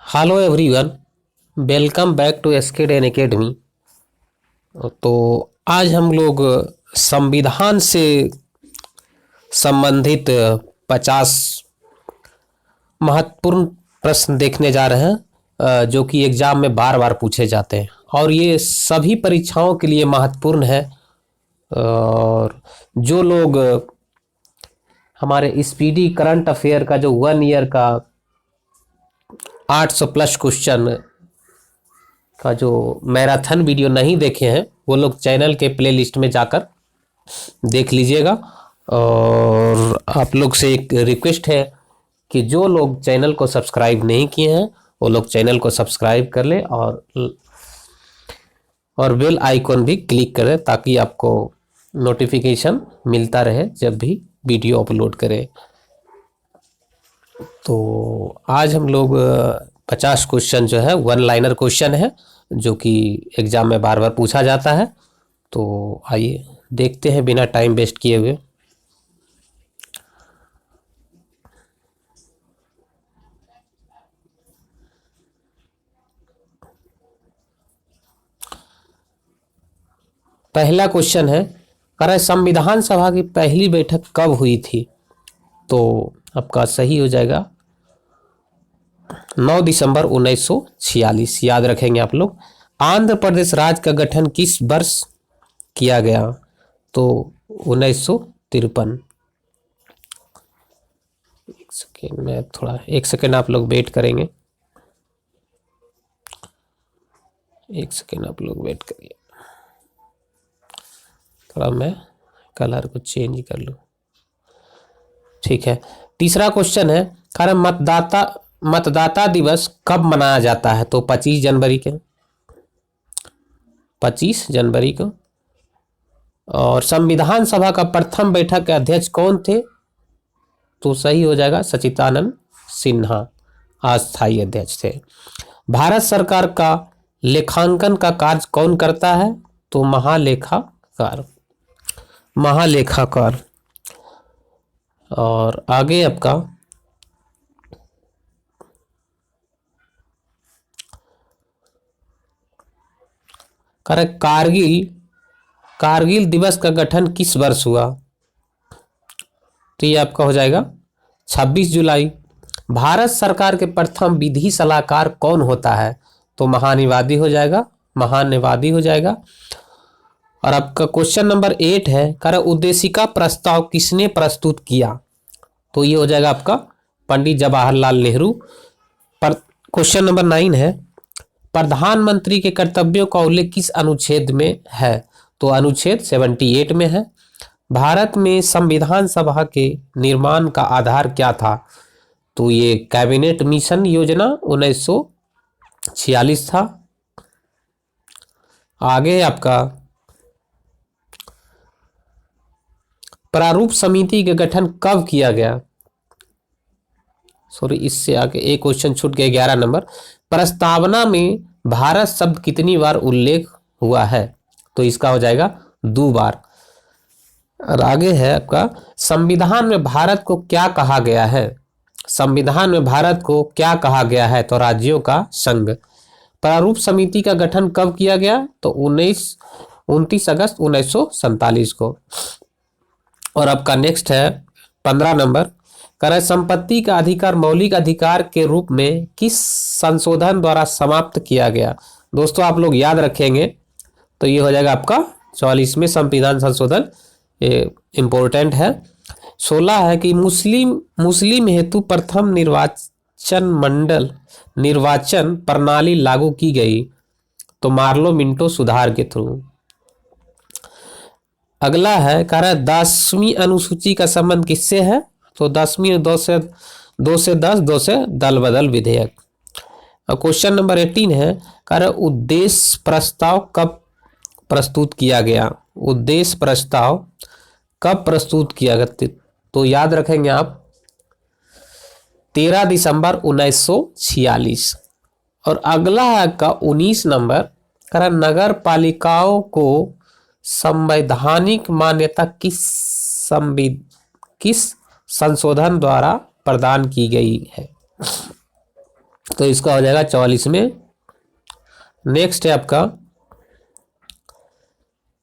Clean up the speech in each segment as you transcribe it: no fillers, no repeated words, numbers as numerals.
Hello everyone, welcome back to एसकेडेन academy. तो आज हम लोग संविधान से संबंधित 50 महत्वपूर्ण प्रश्न देखने जा रहे हैं, जो कि एग्जाम में बार बार पूछे जाते हैं और ये सभी परीक्षाओं के लिए महत्वपूर्ण है। और जो लोग हमारे स्पीडी करंट अफेयर का जो 1 ईयर का 800 प्लस क्वेश्चन का जो मैराथन वीडियो नहीं देखे हैं, वो लोग चैनल के प्लेलिस्ट में जाकर देख लीजिएगा। और आप लोग से एक रिक्वेस्ट है कि जो लोग चैनल को सब्सक्राइब नहीं किए हैं वो लोग चैनल को सब्सक्राइब कर ले और बेल आइकॉन भी क्लिक करें ताकि आपको नोटिफिकेशन मिलता रहे जब भी वीडियो अपलोड करें। तो आज हम लोग 50 क्वेश्चन जो है 1 लाइनर क्वेश्चन है, जो कि एग्जाम में बार बार पूछा जाता है। तो आइए देखते हैं बिना टाइम वेस्ट किए हुए। पहला क्वेश्चन है, कह रहा है संविधान सभा की पहली बैठक कब हुई थी? तो आपका सही हो जाएगा 9 दिसंबर 1946। याद रखेंगे आप लोग। आंध्र प्रदेश राज्य का गठन किस वर्ष किया गया? तो 1953। एक सेकेंड आप लोग वेट करेंगे। एक सेकेंड आप लोग वेट करिए, थोड़ा मैं कलर को चेंज कर लूँ। ठीक है। तीसरा क्वेश्चन है, कारण मतदाता दिवस कब मनाया जाता है? तो 25 जनवरी के 25 जनवरी को। और संविधान सभा का प्रथम बैठक के अध्यक्ष कौन थे? तो सही हो जाएगा सच्चिदानंद सिन्हा अस्थायी अध्यक्ष थे। भारत सरकार का लेखांकन का कार्य कौन करता है? तो महालेखाकार। और आगे आपका कारगिल दिवस का गठन किस वर्ष हुआ? तो ये आपका हो जाएगा 26 जुलाई। भारत सरकार के प्रथम विधि सलाहकार कौन होता है? तो महान्यायवादी हो जाएगा। और आपका क्वेश्चन नंबर 8 है, कार्य उद्देशिका प्रस्ताव किसने प्रस्तुत किया? तो ये हो जाएगा आपका पंडित जवाहरलाल नेहरू। पर क्वेश्चन नंबर 9 है, प्रधानमंत्री के कर्तव्यों का उल्लेख किस अनुच्छेद में है? तो अनुच्छेद 78 में है। भारत में संविधान सभा के निर्माण का आधार क्या था? तो ये कैबिनेट मिशन योजना 1946 था। आगे आपका प्रारूप समिति का गठन कब किया गया? सॉरी, इससे आगे एक क्वेश्चन छूट गया। 11 नंबर, प्रस्तावना में भारत शब्द कितनी बार उल्लेख हुआ है? तो इसका हो जाएगा 2 बार। और आगे है आपका, संविधान में भारत को क्या कहा गया है? संविधान में भारत को क्या कहा गया है? तो राज्यों का संघ। प्रारूप समिति का गठन कब किया गया? तो 29 अगस्त 1947 को। और आपका नेक्स्ट है 15 नंबर, कर संपत्ति का अधिकार मौलिक अधिकार के रूप में किस संशोधन द्वारा समाप्त किया गया? दोस्तों आप लोग याद रखेंगे तो ये हो जाएगा आपका 44वें संविधान संशोधन। ये इम्पोर्टेंट है। 16 है कि मुस्लिम हेतु प्रथम निर्वाचन प्रणाली लागू की गई? तो मार्लो मिंटो सुधार के थ्रू। अगला है, कह रहा है 10वीं अनुसूची का संबंध किससे है? तो 10वीं 2 से 10 2 से दल बदल विधेयक। और क्वेश्चन नंबर 18 है, कह रहा है उद्देश्य प्रस्ताव कब प्रस्तुत किया गया? उद्देश्य प्रस्ताव कब प्रस्तुत किया गया? तो याद रखेंगे आप 13 दिसंबर 1946। और अगला है आपका 19 नंबर, कह रहा नगर पालिकाओं को संवैधानिक मान्यता किस संशोधन द्वारा प्रदान की गई है? तो इसका हो जाएगा 44 में। नेक्स्ट है आपका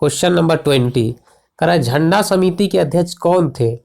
क्वेश्चन नंबर 20, कह रहा है झंडा समिति के अध्यक्ष कौन थे?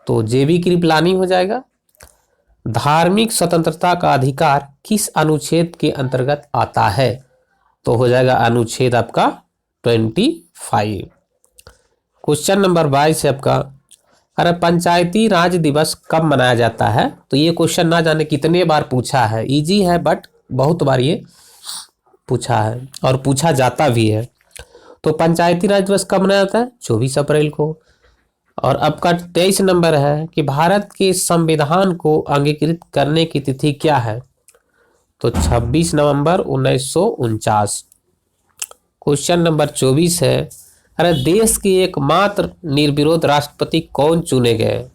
तो जेबी कृपलानी हो जाएगा। धार्मिक स्वतंत्रता का अधिकार किस अनुच्छेद के अंतर्गत आता है? तो हो जाएगा अनुच्छेद आपका 25। क्वेश्चन नंबर 22 है आपका, अरे पंचायती राज दिवस कब मनाया जाता है? तो ये क्वेश्चन ना जाने कितने बार पूछा है, इजी है बट बहुत बार ये पूछा है और पूछा जाता भी है। तो पंचायती राज दिवस कब मनाया जाता है? 24 अप्रैल को। और आपका 23 नंबर है कि भारत के संविधान को अंगीकृत करने की तिथि क्या है? तो 26 नवंबर 1949। क्वेश्चन नंबर 24 है, अरे देश के एकमात्र निर्विरोध राष्ट्रपति कौन चुने गए?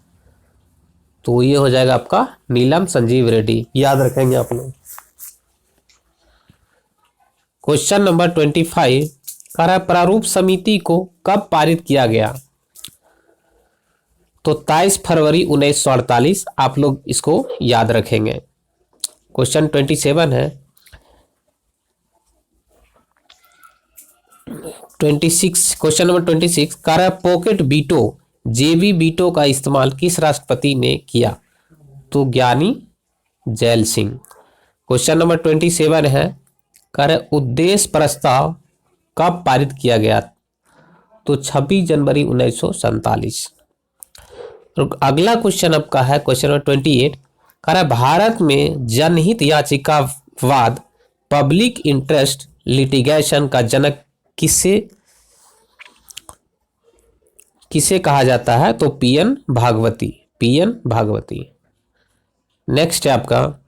तो ये हो जाएगा आपका नीलम संजीव रेड्डी, याद रखेंगे आप लोग। क्वेश्चन नंबर 25, कह रहा है प्रारूप समिति को कब पारित किया गया? तो 23 फरवरी 1948, आप लोग इसको याद रखेंगे। क्वेश्चन 27 है, 26, क्वेश्चन नंबर 26, कह रहा है पॉकेट वीटो जेबी वीटो का इस्तेमाल किस राष्ट्रपति ने किया? तो ज्ञानी जैल सिंह। क्वेश्चन नंबर 27 है, कह रहा है उद्देश्य प्रस्ताव कब पारित किया गया? तो 26 जनवरी 1947। अगला क्वेश्चन आपका है क्वेश्चन नंबर 28, कह रहा है भारत में जनहित याचिकावाद पब्लिक इंटरेस्ट लिटिगेशन का जनक किसे कहा जाता है? तो पीएन भागवती। नेक्स्ट है आपका,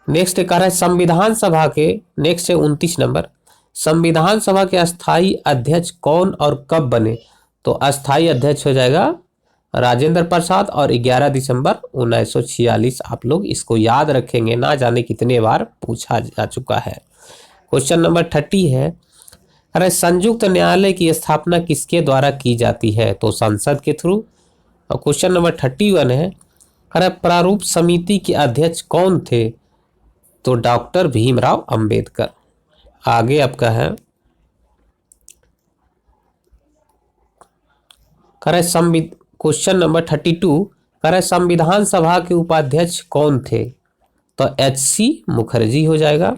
नेक्स्ट कह रहा है संविधान सभा के, नेक्स्ट है 29 नंबर, संविधान सभा के अस्थाई अध्यक्ष कौन और कब बने? तो अस्थाई अध्यक्ष हो जाएगा राजेंद्र प्रसाद और 11 दिसंबर 1946। आप लोग इसको याद रखेंगे, ना जाने कितने बार पूछा जा चुका है। क्वेश्चन नंबर 30 है, अरे संयुक्त न्यायालय की स्थापना किसके द्वारा की जाती है? तो संसद के थ्रू। और क्वेश्चन नंबर 31 है, अरे प्रारूप समिति के अध्यक्ष कौन थे? तो डॉक्टर भीमराव अंबेडकर। आगे आपका है, क्वेश्चन नंबर 32, करे संविधान सभा के उपाध्यक्ष कौन थे? तो HC मुखर्जी हो जाएगा।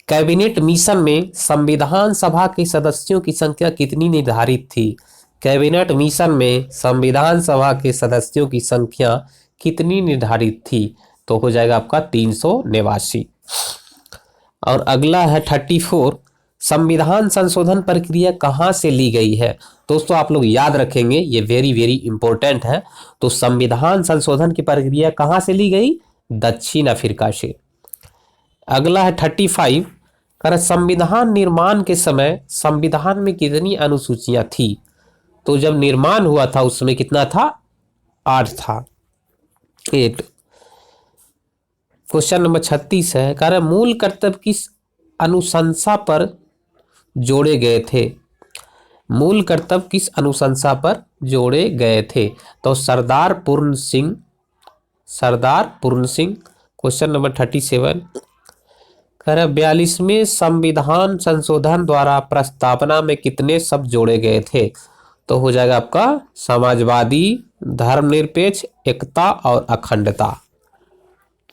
कैबिनेट मिशन में संविधान सभा के सदस्यों की संख्या कितनी निर्धारित थी? कैबिनेट मिशन में संविधान सभा के सदस्यों की संख्या कितनी निर्धारित थी? तो हो जाएगा आपका 389। और अगला है 34, संविधान संशोधन प्रक्रिया कहाँ से ली गई है? दोस्तों आप लोग याद रखेंगे, ये वेरी वेरी इंपॉर्टेंट है। तो संविधान संशोधन की प्रक्रिया कहाँ से ली गई? दक्षिण अफ्रीका से। अगला है 35, कर संविधान निर्माण के समय संविधान में कितनी अनुसूचियां थी? तो जब निर्माण हुआ था उस समय कितना था? 8 था, 8। क्वेश्चन नंबर 36 है, कह रहे मूल कर्तव्य किस अनुशंसा पर जोड़े गए थे? मूल कर्तव्य किस अनुशंसा पर जोड़े गए थे? तो सरदार पूर्ण सिंह। क्वेश्चन नंबर 37, कह रहे 42वें संविधान संशोधन द्वारा प्रस्तावना में कितने शब्द जोड़े गए थे? तो हो जाएगा आपका समाजवादी, धर्मनिरपेक्ष, एकता और अखंडता।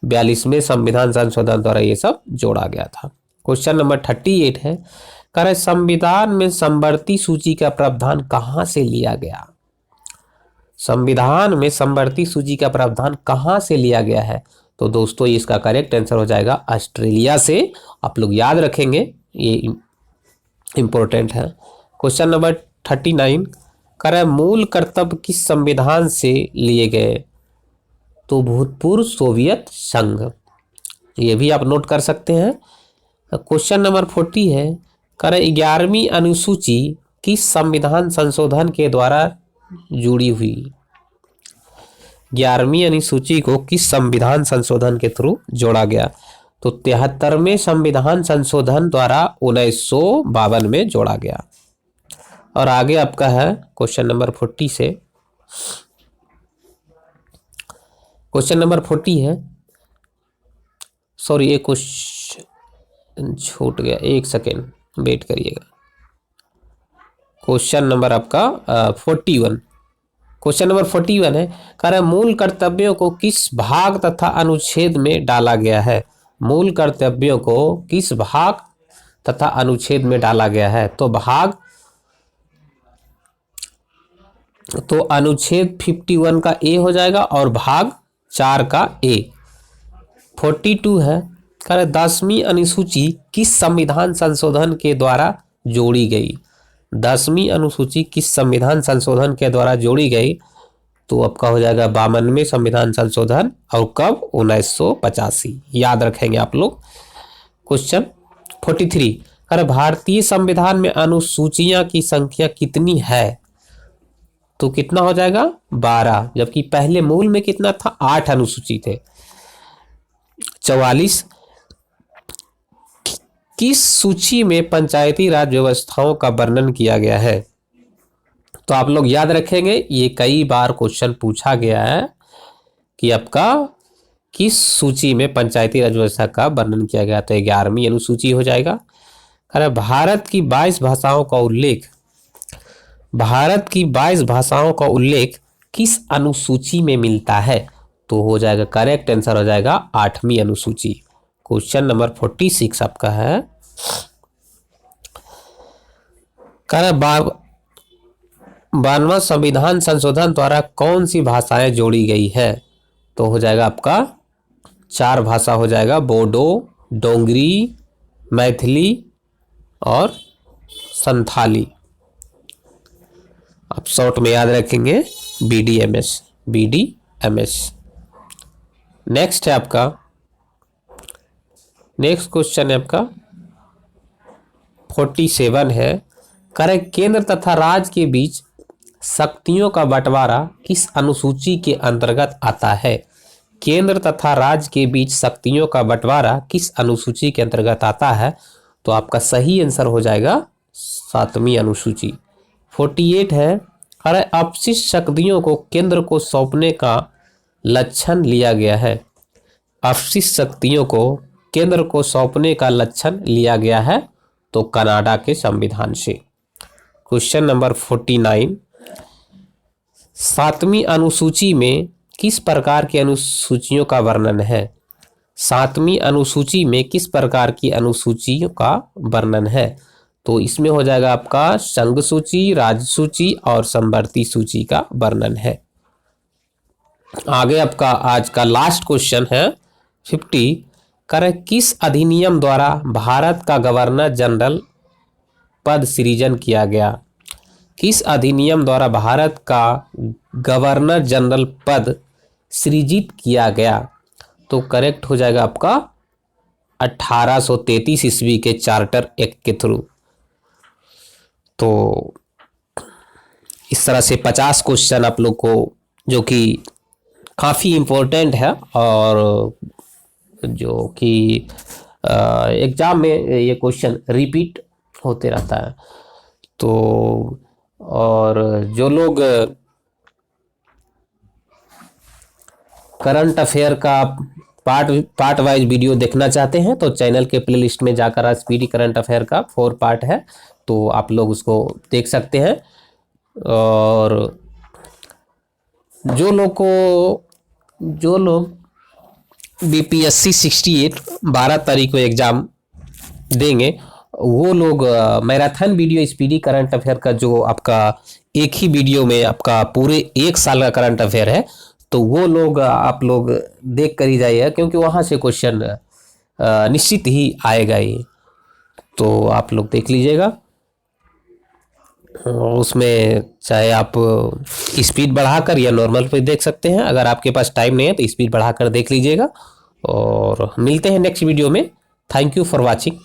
42वें संविधान संशोधन द्वारा ये सब जोड़ा गया था। क्वेश्चन नंबर 38 है, कह रहे संविधान में समवर्ती सूची का प्रावधान कहाँ से लिया गया? संविधान में समवर्ती सूची का प्रावधान कहाँ से लिया गया है? तो दोस्तों इसका करेक्ट आंसर हो जाएगा ऑस्ट्रेलिया से। आप लोग याद रखेंगे, ये इंपॉर्टेंट है। क्वेश्चन नंबर 39, कह रहे मूल कर्तव्य किस संविधान से लिए गए? तो भूतपूर्व सोवियत संघ। ये भी आप नोट कर सकते हैं। क्वेश्चन नंबर 40 है, कह रहे 11वीं अनुसूची किस संविधान संशोधन के द्वारा जुड़ी हुई? 11वीं अनुसूची को किस संविधान संशोधन के थ्रू जोड़ा गया? तो 73वें संविधान संशोधन द्वारा 1952 में जोड़ा गया। और आगे आपका है क्वेश्चन नंबर 40 से, क्वेश्चन नंबर 40 है, सॉरी एक क्वेश्चन छूट गया, एक सेकेंड वेट करिएगा। क्वेश्चन नंबर आपका 41, क्वेश्चन नंबर 41 है, कह रहा है मूल कर्तव्यों को किस भाग तथा अनुच्छेद में डाला गया है। मूल कर्तव्यों को किस भाग तथा अनुच्छेद में डाला गया है। तो अनुच्छेद 51 का ए हो जाएगा और भाग 4 का ए। 42 है, कह रहे 10वीं अनुसूची किस संविधान संशोधन के द्वारा जोड़ी गई। 10वीं अनुसूची किस संविधान संशोधन के द्वारा जोड़ी गई, तो आपका हो जाएगा 52वें संविधान संशोधन, और कब, 1985, याद रखेंगे आप लोग। क्वेश्चन 43, कह रहे भारतीय संविधान में अनुसूचियां की संख्या कितनी है, तो कितना हो जाएगा 12, जबकि पहले मूल में कितना था, 8 अनुसूची थे। 44, किस सूची में पंचायती राज व्यवस्थाओं का वर्णन किया गया है। तो आप लोग याद रखेंगे, ये कई बार क्वेश्चन पूछा गया है कि आपका किस सूची में पंचायती राज व्यवस्था का वर्णन किया गया, तो 11वीं अनुसूची हो जाएगा। अरे भारत की 22 भाषाओं का उल्लेख किस अनुसूची में मिलता है, तो हो जाएगा करेक्ट आंसर हो जाएगा 8वीं अनुसूची। क्वेश्चन नंबर 46 आपका है, कह 52वां संविधान संशोधन द्वारा कौन सी भाषाएं जोड़ी गई है, तो हो जाएगा आपका 4 भाषा हो जाएगा, बोडो, डोंगरी, मैथिली और संथाली। आप शॉर्ट में याद रखेंगे BDMS। नेक्स्ट है आपका, नेक्स्ट क्वेश्चन है आपका 47 है, करें केंद्र तथा राज्य के बीच शक्तियों का बंटवारा किस अनुसूची के अंतर्गत आता है। केंद्र तथा राज्य के बीच शक्तियों का बंटवारा किस अनुसूची के अंतर्गत आता है, तो आपका सही आंसर हो जाएगा 7वीं अनुसूची। 48 है, अरे अपशिष्ट शक्तियों को केंद्र को सौंपने का लक्षण लिया गया है। अपशिष्ट शक्तियों को केंद्र को सौंपने का लक्षण लिया गया है, तो कनाडा के संविधान से। क्वेश्चन नंबर 49, 7वीं अनुसूची में किस प्रकार की अनुसूचियों का वर्णन है। 7वीं अनुसूची में किस प्रकार की अनुसूचियों का वर्णन है, तो इसमें हो जाएगा आपका संघ सूची, राज्य सूची और समवर्ती सूची का वर्णन है। आगे आपका आज का लास्ट क्वेश्चन है 50, करें किस अधिनियम द्वारा भारत का गवर्नर जनरल पद सृजन किया गया। किस अधिनियम द्वारा भारत का गवर्नर जनरल पद सृजित किया गया, तो करेक्ट हो जाएगा आपका 1833 ईस्वी के चार्टर एक्ट के थ्रू। तो इस तरह से 50 क्वेश्चन आप लोग को, जो कि काफ़ी इम्पोर्टेंट है और जो कि एग्ज़ाम में ये क्वेश्चन रिपीट होते रहता है। तो और जो लोग करंट अफेयर का पार्ट वाइज वीडियो देखना चाहते हैं, तो चैनल के प्लेलिस्ट में जाकर स्पीडी करंट अफेयर का 4 पार्ट है, तो आप लोग उसको देख सकते हैं। और जो लोग BPSC 68 12 तारीख को एग्ज़ाम देंगे, वो लोग marathon video speedy current affair का जो आपका एक ही वीडियो में आपका पूरे 1 साल का करंट अफेयर है, तो वो लोग आप लोग देख कर ही जाइए, क्योंकि वहाँ से क्वेश्चन निश्चित ही आएगा ही। तो आप लोग देख लीजिएगा, उसमें चाहे आप स्पीड बढ़ाकर या नॉर्मल पे देख सकते हैं। अगर आपके पास टाइम नहीं है तो स्पीड बढ़ाकर देख लीजिएगा। और मिलते हैं नेक्स्ट वीडियो में। Thank you for watching.